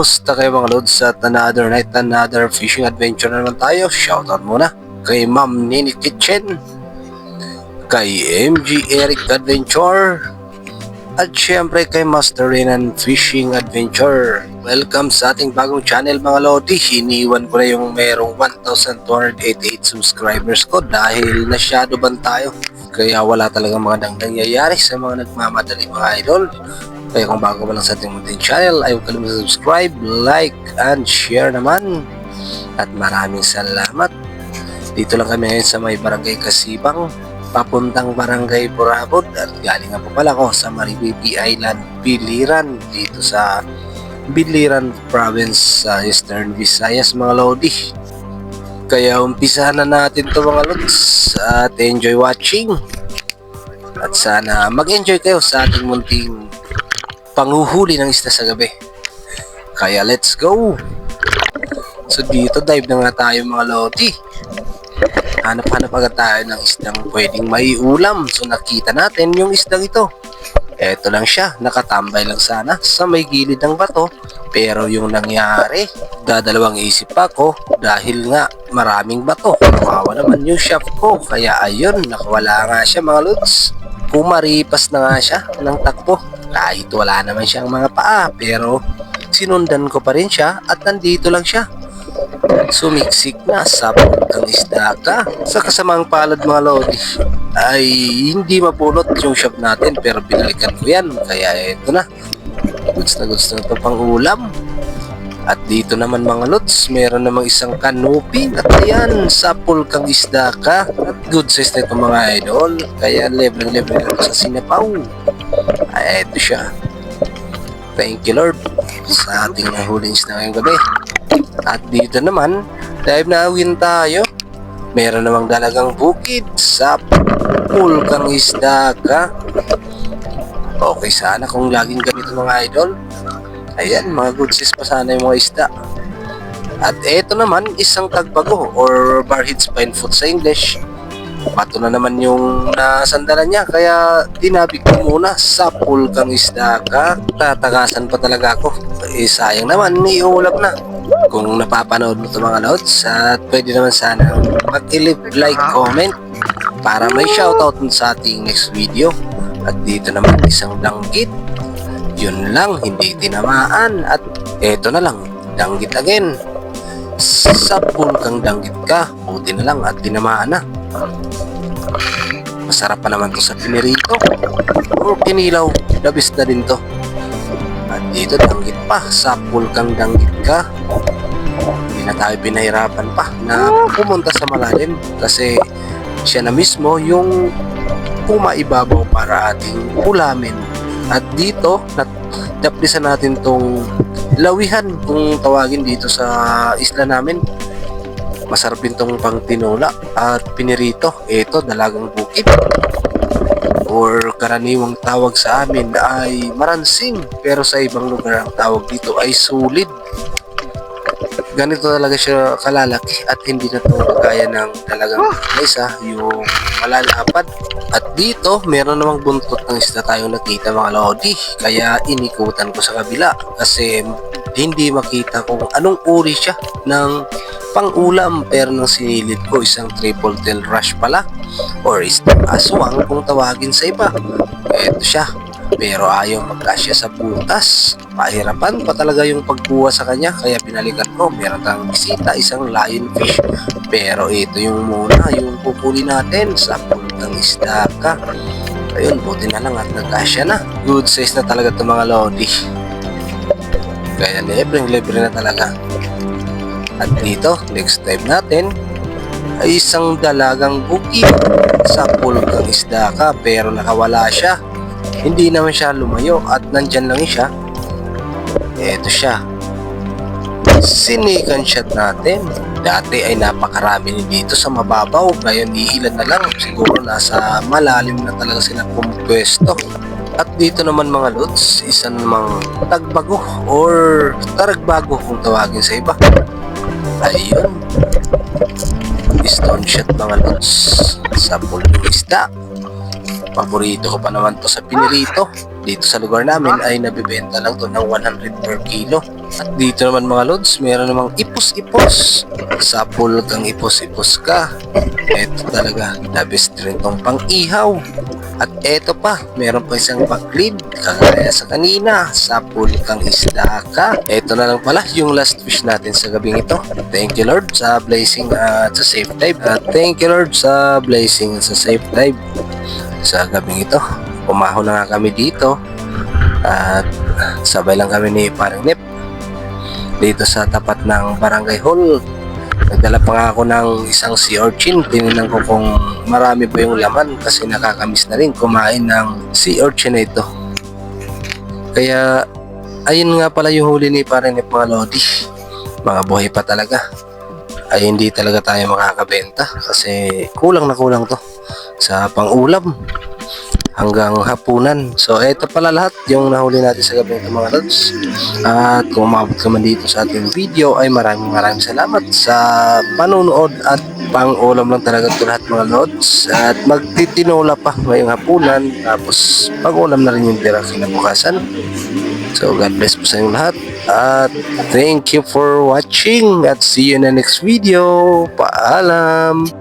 Kumusta kayo mga lods at another night, another fishing adventure na naman tayo. Shoutout muna kay Ma'am Nini Kitchen, kay MG Eric Adventure, at syempre kay Master Renan Fishing Adventure. Welcome sa ating bagong channel mga lodi. Iniwan ko na yung merong 1,288 subscribers ko dahil nasyado ban tayo. Kaya wala talagang mga nangyayari sa mga nagmamadali mga idol. Kaya kung bago pa lang sa ating munting channel, ay huwag kalimutan subscribe, like, and share naman. At maraming salamat. Dito lang kami ngayon sa may Barangay Kasibang, papuntang Barangay Burabod. At galing nga po pala ko sa Maripipi Island, Biliran, dito sa Biliran Province sa Eastern Visayas mga lodi. Kaya umpisahan na natin to mga lods at enjoy watching. At sana mag-enjoy kayo sa ating munting panghuhuli ng isda sa gabi. Kaya let's go. So dito dive na nga tayo mga lodi. Hanap-hanap agad tayo ng isdang pwedeng maiulam. So nakita natin yung isdang ito. Eto lang siya, nakatambay lang sana sa may gilid ng bato. Pero yung nangyari, dadalawang isip ako dahil nga maraming bato. Kawawa naman yung shaft ko. Kaya ayun, nakawala nga siya mga lods. Pumaripas na nga siya ng takbo. Kahit wala naman siyang mga paa, pero sinundan ko pa rin siya at nandito lang siya. Sumiksik na sa puntang isda ka. Sa kasamang palad mga lodi ay hindi mapulot yung shop natin, pero binalikan ko yan. Kaya eto na. Goods na ito pang ulam. At dito naman mga lods, meron namang isang canopy at ayan, sa pulkang isda ka. At good size na ito mga idol. Kaya lebreng-lebre na ito sa sinapaw. Ay, ito siya. Thank you Lord sa ating nahuling isda ngayong gabi. At dito naman, dive na awin tayo. Meron namang dalagang bukid sa pulkang isda ka. Okay sana kung laging ganito mga idol. Ayan, mga good size pa sana yung mga isda. At eto naman, isang tagbago or barhead spine foot sa English. Pato na naman yung nasandalan niya, kaya tinabig ko muna sa pulkang isda ka. Tatagasan pa talaga ako. Sayang naman, iulap na. Kung napapanood mo ito mga lods, at pwede naman sana mag-leave, like, comment para may shoutout sa ating next video. At dito naman, isang danggit. Yun lang, hindi tinamaan. At eto na lang, danggit again. Sa pulkang danggit ka, buti na lang at tinamaan na. Masarap pa naman to sa pinirito o kinilaw, labis na din to. At dito danggit pa, sa pulkang danggit ka. Hindi na tayo pinahirapan pa na pumunta sa malalim kasi siya na mismo yung pumaibabaw para ating ulamin. At dito, naplisan natin tong lawihan kung tawagin dito sa isla namin. Masarap din tong pang tinola at pinirito. Ito, dalagang bukid. Or karaniwang tawag sa amin ay maransing. Pero sa ibang lugar ang tawag dito ay sulid. Ganito talaga siya kalalaki at hindi na ito kagaya ng dalagang isa, yung malalapad. At dito, meron namang buntot ng isda tayong nakita mga lodi. Kaya inikutan ko sa kabila kasi hindi makita kung anong uri siya ng pang-ulam, pero nang sinilid ko, isang triple tail rush pala or isdang aswang kung tawagin sa iba. Eto siya, pero ayaw magkasya sa butas. Pahirapan pa talaga yung pagkuha sa kanya, kaya pinalikan ko. Meron tayong bisita, isang lionfish, pero ito yung muna yung pupuli natin sa puntang isda ka. Ayun, buti na lang at nagkasya na. Good size na talaga itong mga lodi. Kaya lebreng-lebre na talaga. At dito, next time natin ay isang dalagang bukid sa pulkang isda ka, pero nakawala siya. Hindi naman siya lumayo at nandyan lang siya. Eto siya. Sinikan shot natin. Dati ay napakarami dito sa mababaw. Ngayon iilan na lang. Siguro nasa malalim na talaga sila pumupwesto. At dito naman mga lods, isa namang tagbago or taragbago kung tawagin sa iba. Ayun. Stone shot mga lods sa pulong isda. Paborito ko pa naman to sa pinirito. Dito sa lugar namin ay nabibenta lang to ng 100 per kilo. At dito naman mga lods, meron namang ipos-ipos. Sapul kang ipos-ipos ka. Ito talaga, the best rin tong pang-ihaw. At eto pa, meron pa isang baklid, kagaya sa kanina, sapul kang isda ka. Eto na lang pala yung last fish natin sa gabing ito. Thank you Lord sa blessing at sa safe dive. At thank you Lord sa blessing at sa safe dive sa gabing ito. Pumahon na nga kami dito at sabay lang kami ni Parang Nip dito sa tapat ng barangay hall. Nagdala pa nga ako ng isang sea urchin. Tinignan ko kung marami ba yung laman kasi nakakamiss na rin kumain ng sea urchin na ito. Kaya ayun nga pala yung huli ni Parang Nip mga lodi. Mga buhay pa talaga. Ay hindi talaga tayo makakabenta kasi kulang na kulang to sa pang-ulam hanggang hapunan. So ito pala lahat yung nahuli natin sa gabi ng mga lods. At kung umabot ka man dito sa ating video ay maraming salamat sa panonood at pang-ulam lang talaga ito lahat mga lods. At magtitinola pa ngayong hapunan tapos pag-ulam na rin yung tira kinabukasan. So God bless po sa inyong lahat at thank you for watching at see you in the next video. Paalam!